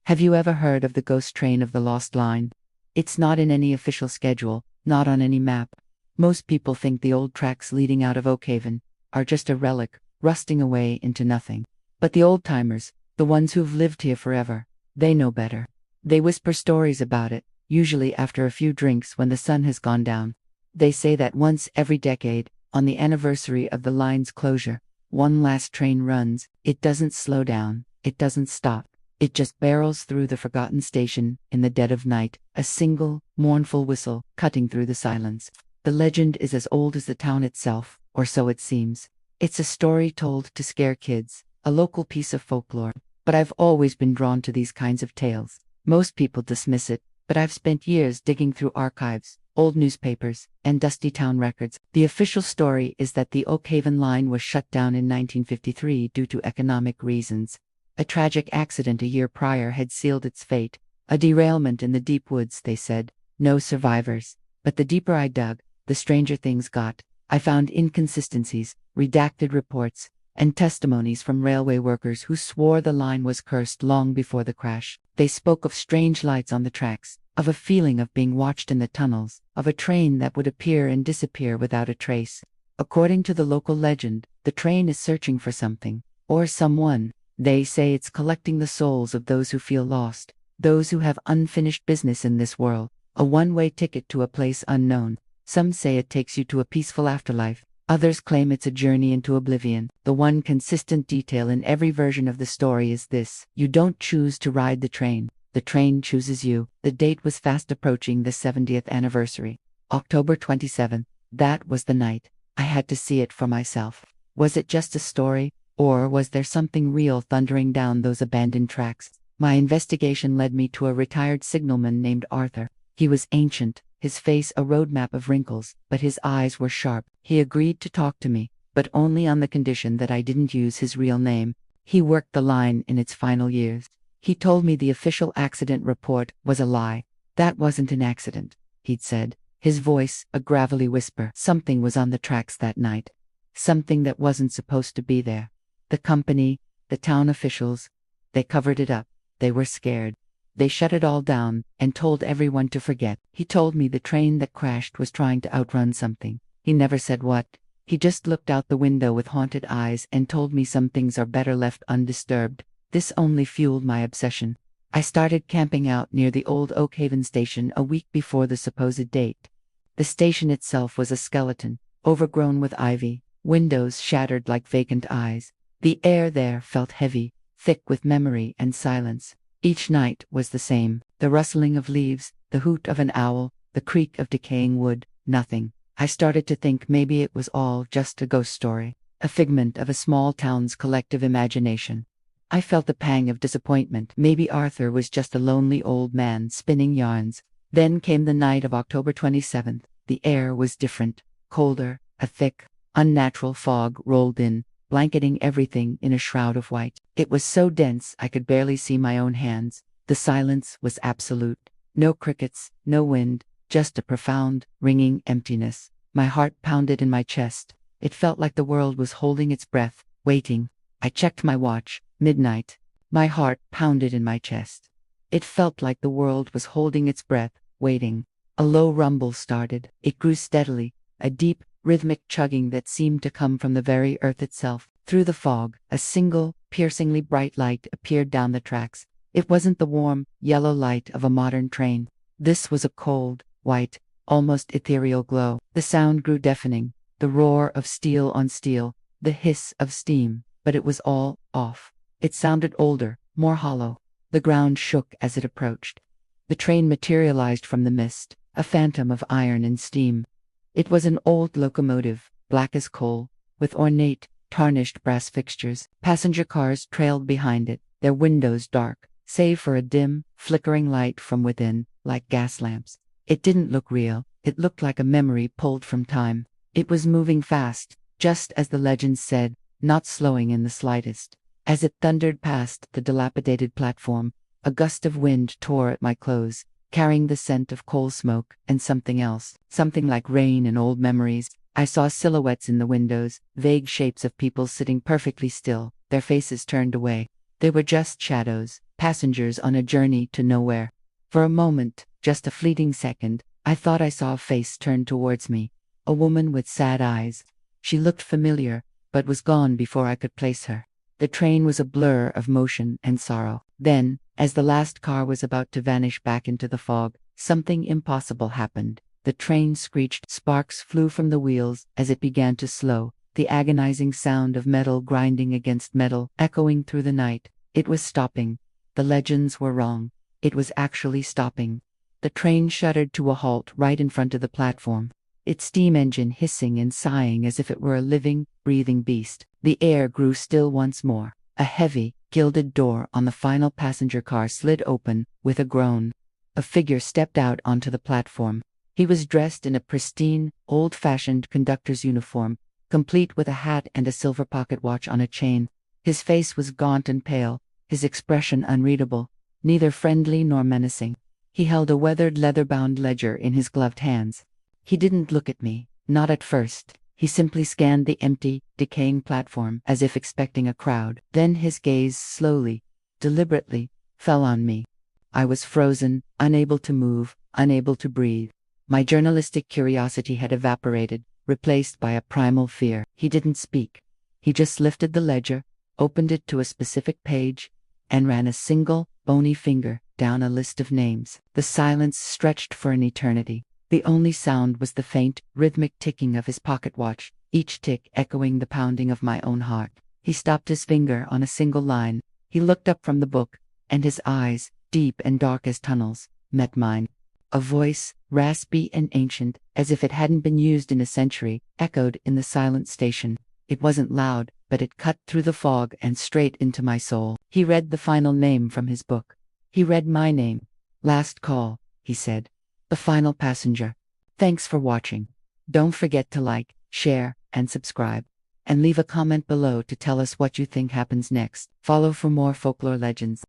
Have you ever heard of the ghost train of the Lost Line? It's not in any official schedule, not on any map. Most people think the old tracks leading out of Oakhaven are just a relic, rusting away into nothing. But the old-timers, the ones who've lived here forever, they know better. They whisper stories about it, usually after a few drinks when the sun has gone down. They say that once every decade, on the anniversary of the line's closure, one last train runs. It doesn't slow down, it doesn't stop. It just barrels through the forgotten station in the dead of night, a single, mournful whistle cutting through the silence. The legend is as old as the town itself, or so it seems. It's a story told to scare kids, a local piece of folklore. But I've always been drawn to these kinds of tales. Most people dismiss it, but I've spent years digging through archives, old newspapers, and dusty town records. The official story is that the Oakhaven line was shut down in 1953 due to economic reasons. A tragic accident a year prior had sealed its fate. A derailment in the deep woods, they said. No survivors. But the deeper I dug, the stranger things got. I found inconsistencies, redacted reports, and testimonies from railway workers who swore the line was cursed long before the crash. They spoke of strange lights on the tracks, of a feeling of being watched in the tunnels, of a train that would appear and disappear without a trace. According to the local legend, the train is searching for something, or someone. They say it's collecting the souls of those who feel lost, those who have unfinished business in this world, a one-way ticket to a place unknown. Some say it takes you to a peaceful afterlife. Others claim it's a journey into oblivion. The one consistent detail in every version of the story is this: you don't choose to ride the train chooses you. The date was fast approaching the 70th anniversary. October 27th. That was the night. I had to see it for myself. Was it just a story, or was there something real thundering down those abandoned tracks? My investigation led me to a retired signalman named Arthur. He was ancient, his face a roadmap of wrinkles, but his eyes were sharp. He agreed to talk to me, but only on the condition that I didn't use his real name. He worked the line in its final years. He told me the official accident report was a lie. That wasn't an accident, he'd said, his voice a gravelly whisper. Something was on the tracks that night. Something that wasn't supposed to be there. The company, the town officials, they covered it up. They were scared. They shut it all down and told everyone to forget. He told me the train that crashed was trying to outrun something. He never said what. He just looked out the window with haunted eyes and told me some things are better left undisturbed. This only fueled my obsession. I started camping out near the old Oakhaven station a week before the supposed date. The station itself was a skeleton, overgrown with ivy, windows shattered like vacant eyes. The air there felt heavy, thick with memory and silence. Each night was the same: the rustling of leaves, the hoot of an owl, the creak of decaying wood. Nothing. I started to think maybe it was all just a ghost story, a figment of a small town's collective imagination. I felt a pang of disappointment. Maybe Arthur was just a lonely old man spinning yarns. Then came the night of October 27th. The air was different, colder. A thick, unnatural fog rolled in, blanketing everything in a shroud of white. It was so dense I could barely see my own hands. The silence was absolute. No crickets, no wind, just a profound, ringing emptiness. My heart pounded in my chest. It felt like the world was holding its breath, waiting. I checked my watch. Midnight. My heart pounded in my chest. It felt like the world was holding its breath, waiting. A low rumble started. It grew steadily, a deep, rhythmic chugging that seemed to come from the very earth itself. Through the fog, a single, piercingly bright light appeared down the tracks. It wasn't the warm, yellow light of a modern train. This was a cold, white, almost ethereal glow. The sound grew deafening, the roar of steel on steel, the hiss of steam, but it was all off. It sounded older, more hollow. The ground shook as it approached. The train materialized from the mist, a phantom of iron and steam. It was an old locomotive, black as coal, with ornate, tarnished brass fixtures. Passenger cars trailed behind it, their windows dark, save for a dim, flickering light from within, like gas lamps. It didn't look real. It looked like a memory pulled from time. It was moving fast, just as the legends said, not slowing in the slightest. As it thundered past the dilapidated platform, a gust of wind tore at my clothes, carrying the scent of coal smoke and something else, something like rain and old memories. I saw silhouettes in the windows, vague shapes of people sitting perfectly still, their faces turned away. They were just shadows, passengers on a journey to nowhere. For a moment, just a fleeting second, I thought I saw a face turned towards me. A woman with sad eyes. She looked familiar, but was gone before I could place her. The train was a blur of motion and sorrow. Then, as the last car was about to vanish back into the fog, something impossible happened. The train screeched, sparks flew from the wheels as it began to slow, the agonizing sound of metal grinding against metal echoing through the night. It was stopping. The legends were wrong. It was actually stopping. The train shuddered to a halt right in front of the platform, its steam engine hissing and sighing as if it were a living, breathing beast. The air grew still once more. A heavy, gilded door on the final passenger car slid open with a groan. A figure stepped out onto the platform. He was dressed in a pristine, old-fashioned conductor's uniform, complete with a hat and a silver pocket watch on a chain. His face was gaunt and pale, his expression unreadable, neither friendly nor menacing. He held a weathered leather-bound ledger in his gloved hands. He didn't look at me, not at first. He simply scanned the empty, decaying platform as if expecting a crowd. Then his gaze slowly, deliberately, fell on me. I was frozen, unable to move, unable to breathe. My journalistic curiosity had evaporated, replaced by a primal fear. He didn't speak. He just lifted the ledger, opened it to a specific page, and ran a single, bony finger down a list of names. The silence stretched for an eternity. The only sound was the faint, rhythmic ticking of his pocket watch, each tick echoing the pounding of my own heart. He stopped his finger on a single line. He looked up from the book, and his eyes, deep and dark as tunnels, met mine. A voice, raspy and ancient, as if it hadn't been used in a century, echoed in the silent station. It wasn't loud, but it cut through the fog and straight into my soul. He read the final name from his book. He read my name. "Last call," he said. "The final passenger. Thanks for watching. Don't forget to like, share, and subscribe. And leave a comment below to tell us what you think happens next. Follow for more folklore legends.